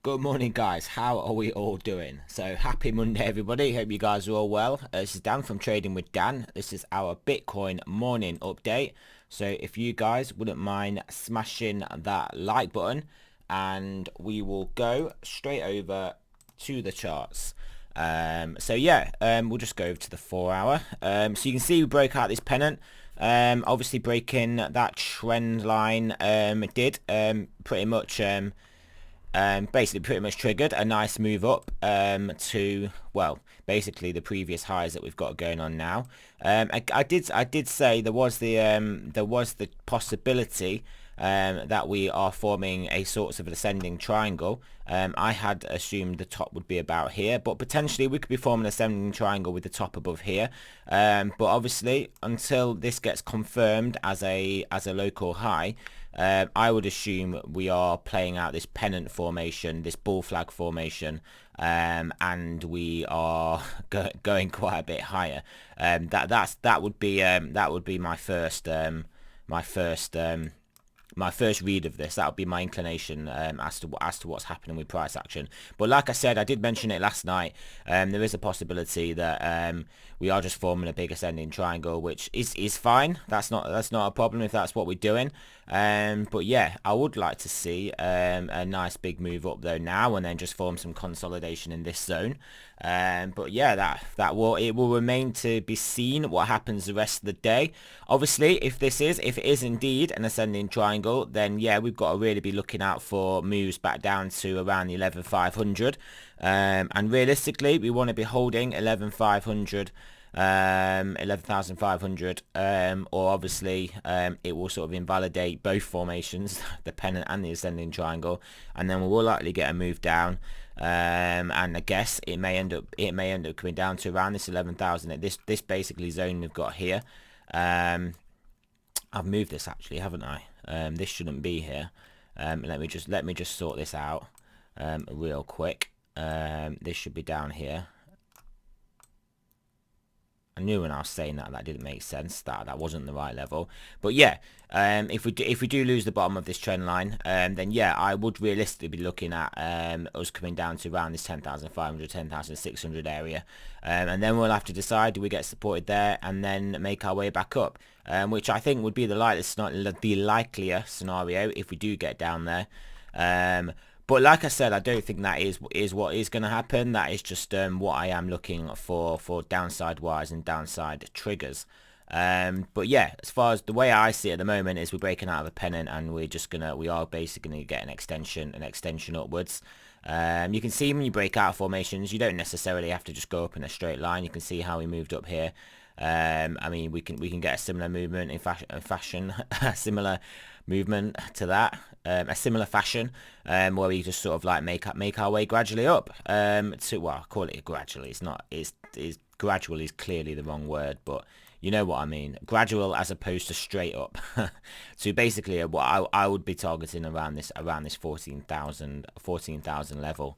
Good morning, guys. How are we all doing? So happy Monday, everybody. Hope you guys are all well. This is Dan from Trading with Dan. This is our Bitcoin morning update. So if you guys wouldn't mind smashing that like button, and we will go straight over to the charts. We'll just go over to the 4 hour. So you can see we broke out this pennant. Obviously breaking that trend line did pretty much basically pretty much triggered a nice move up to, well, basically the previous highs that we've got going on now. I did say there was the possibility that we are forming a sort of an ascending triangle. I had assumed the top would be about here, but potentially we could be forming an ascending triangle with the top above here. But obviously, until this gets confirmed as a local high, I would assume we are playing out this pennant formation, this bull flag formation, and we are going quite a bit higher. That would be my first read of this. That would be my inclination as to what's happening with price action. But like I said, I did mention it last night. There is a possibility that we are just forming a big ascending triangle, which is fine. That's not a problem if that's what we're doing. But yeah, I would like to see a nice big move up though now, and then just form some consolidation in this zone. But yeah, it will remain to be seen what happens the rest of the day. Obviously, if it is indeed an ascending triangle, then yeah, we've got to really be looking out for moves back down to around the 11,500. And realistically, we want to be holding 11,500. 11,500 or obviously it will sort of invalidate both formations, the pennant and the ascending triangle, and then we will likely get a move down, and I guess it may end up coming down to around this 11,000 at this basically zone we've got here. I've moved this actually, haven't I? This shouldn't be here. Let me just sort this out real quick. This should be down here. I knew when I was saying that didn't make sense, that wasn't the right level. But yeah, if we do lose the bottom of this trend line, then yeah, I would realistically be looking at us coming down to around this 10,500, 10,600 area, and then we'll have to decide, do we get supported there and then make our way back up, which I think would be the likelier scenario if we do get down there. But like I said, I don't think that is what is going to happen. That is just what I am looking for downside wise and downside triggers. But yeah, as far as the way I see it at the moment is we're breaking out of a pennant and we are basically going to get an extension upwards. You can see when you break out of formations, you don't necessarily have to just go up in a straight line. You can see how we moved up here. I mean, we can get a similar movement in fashion, a similar movement to that, a similar fashion, where we just sort of like make our way gradually up. Well, I call it gradually. Gradual is clearly the wrong word, but you know what I mean. Gradual as opposed to straight up. So basically, what I would be targeting around this 14,000 level.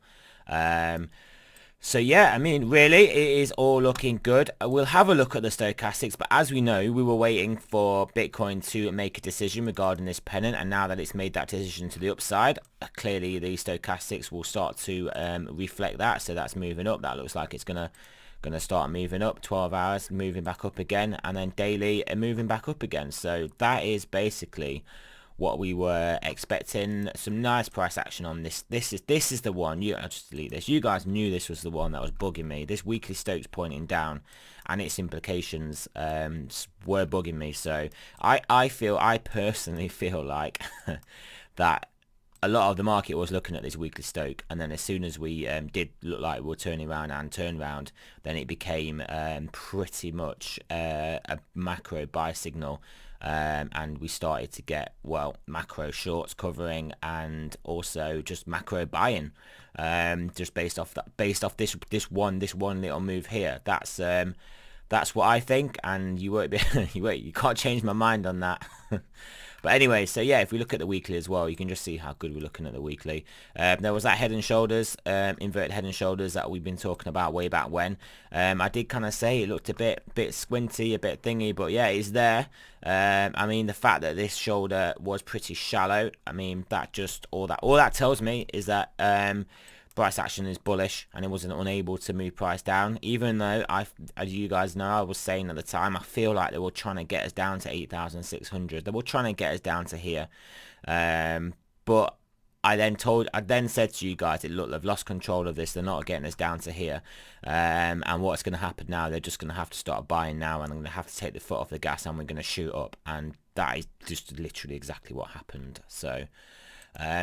So yeah, I mean, really, it is all looking good. We'll have a look at the stochastics, but as we know, we were waiting for Bitcoin to make a decision regarding this pennant, and now that it's made that decision to the upside, clearly the stochastics will start to reflect that. So that's moving up. That looks like it's gonna start moving up. 12 hours, moving back up again, and then daily moving back up again. So that is basically what we were expecting. Some nice price action on this. This is the one. I'll just delete this. You guys knew this was the one that was bugging me. This weekly Stokes pointing down and its implications were bugging me. So I personally feel like that a lot of the market was looking at this weekly Stoke, and then as soon as we did look like we were turning around and turn round, then it became pretty much a macro buy signal. And we started to get, well, macro shorts covering and also just macro buying, just based off this one little move here. That's what I think, and you can't change my mind on that. But anyway, so yeah, if we look at the weekly as well, you can just see how good we're looking at the weekly. There was that head and shoulders, inverted head and shoulders that we've been talking about way back when. I did kind of say it looked a bit squinty, a bit thingy, but yeah, it's there. I mean, the fact that this shoulder was pretty shallow, I mean, that just all that tells me is that price action is bullish, and it wasn't unable to move price down, even though as you guys know, I was saying at the time, I feel like they were trying to get us down to 8,600. They were trying to get us down to here, but I then said to you guys, look, they've lost control of this. They're not getting us down to here, and what's going to happen now? They're just going to have to start buying now, and I'm going to have to take the foot off the gas, and we're going to shoot up, and that is just literally exactly what happened. So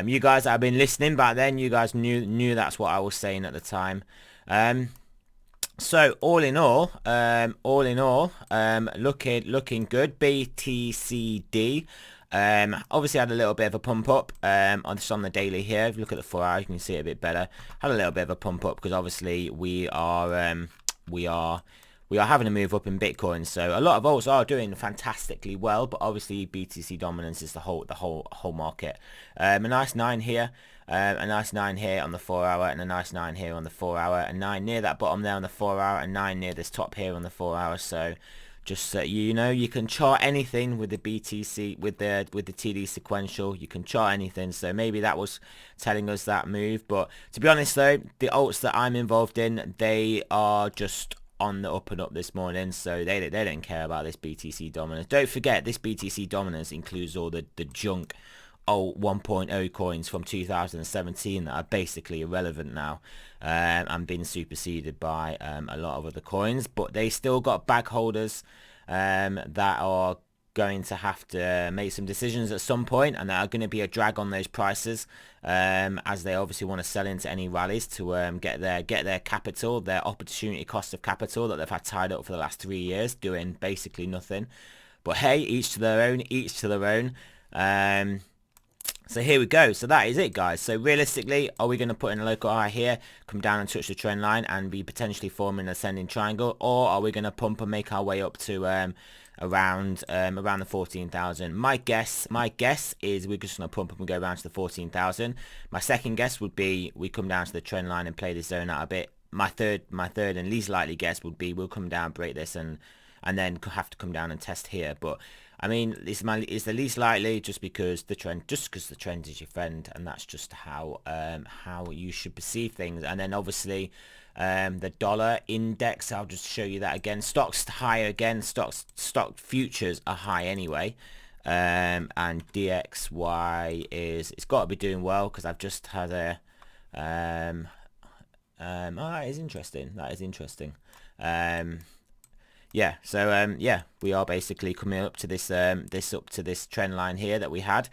you guys that have been listening back then, you guys knew that's what I was saying at the time. So all in all, looking good. BTCD obviously had a little bit of a pump up on the daily here. If you look at the 4 hours, you can see it a bit better. Had a little bit of a pump up because obviously we are having a move up in Bitcoin, so a lot of alts are doing fantastically well, but obviously BTC dominance is the whole market. A nice 9 here, a nice 9 here on the 4 hour, and a nice 9 here on the 4 hour, a 9 near that bottom there on the 4 hour, and 9 near this top here on the 4 hour. So just so you know, you can chart anything with the BTC, with the TD sequential. You can chart anything, so maybe that was telling us that move. But to be honest though, the alts that I'm involved in, they are just on the up and up this morning, so they don't care about this BTC dominance. Don't forget, this BTC dominance includes all the junk old 1.0 coins from 2017 that are basically irrelevant now, and been superseded by a lot of other coins, but they still got bag holders that are going to have to make some decisions at some point, and that are going to be a drag on those prices, as they obviously want to sell into any rallies to get their capital, their opportunity cost of capital that they've had tied up for the last 3 years doing basically nothing. But hey, each to their own. So here we go. So that is it, guys. So realistically, are we going to put in a local high here, come down and touch the trend line and be potentially forming an ascending triangle, or are we going to pump and make our way up to around the 14,000? My guess is we're just going to pump up and go around to the 14,000. My second guess would be we come down to the trend line and play this zone out a bit. My third and least likely guess would be we'll come down, break this, and then have to come down and test here. But I mean, it's the least likely, just because the trend is your friend, and that's just how you should perceive things. And then obviously the dollar index, I'll just show you that again. Stocks higher again. Stock futures are high anyway, and DXY it's got to be doing well, because I've just had a oh, that is interesting. Yeah, so yeah, we are basically coming up to this this trend line here that we had.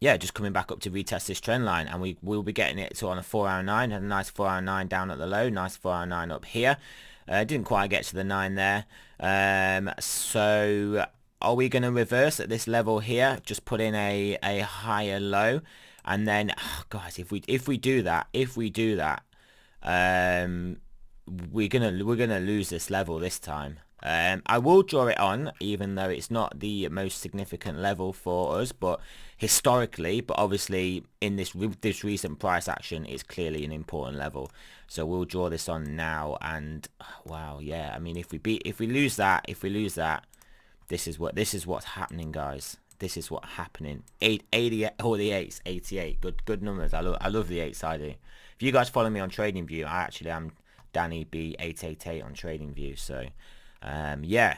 Yeah, just coming back up to retest this trend line, and we'll be getting it to on a 4 hour 9. Had a nice 4 hour 9 down at the low, nice 4 hour 9 up here. Didn't quite get to the 9 there. So are we going to reverse at this level here? Just put in a higher low, and then guys, if we do that, we're gonna lose this level this time. I will draw it on, even though it's not the most significant level for us, but historically, but obviously in this recent price action, it's clearly an important level. So we'll draw this on now, and wow, yeah. I mean, if we lose that, this is what's happening, guys. This is what's happening. 88, all the 8s, 88. Good numbers. I love the 8s. I do. If you guys follow me on TradingView, I actually am Danny B888 on TradingView. So yeah,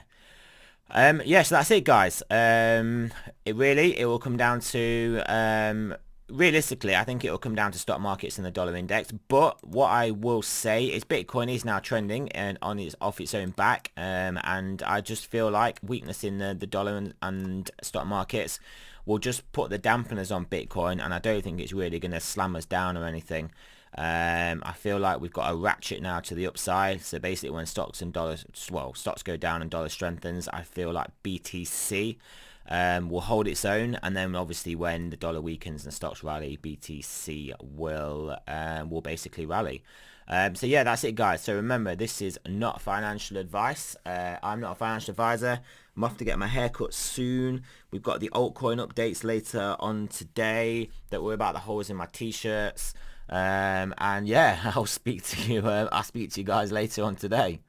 so that's it, guys. It will come down to realistically, I think it will come down to stock markets and the dollar index. But what I will say is Bitcoin is now trending and off its own back, and I just feel like weakness in the dollar and stock markets will just put the dampeners on Bitcoin, and I don't think it's really going to slam us down or anything. I feel like we've got a ratchet now to the upside. So basically when stocks and dollars, well, stocks go down and dollar strengthens, I feel like BTC will hold its own, and then obviously when the dollar weakens and stocks rally, BTC will basically rally. So yeah, that's it, guys. So remember, this is not financial advice. I'm not a financial advisor. I'm off to get my haircut soon. We've got the altcoin updates later on today that were about the holes in my t-shirts. And yeah, I'll speak to you guys later on today.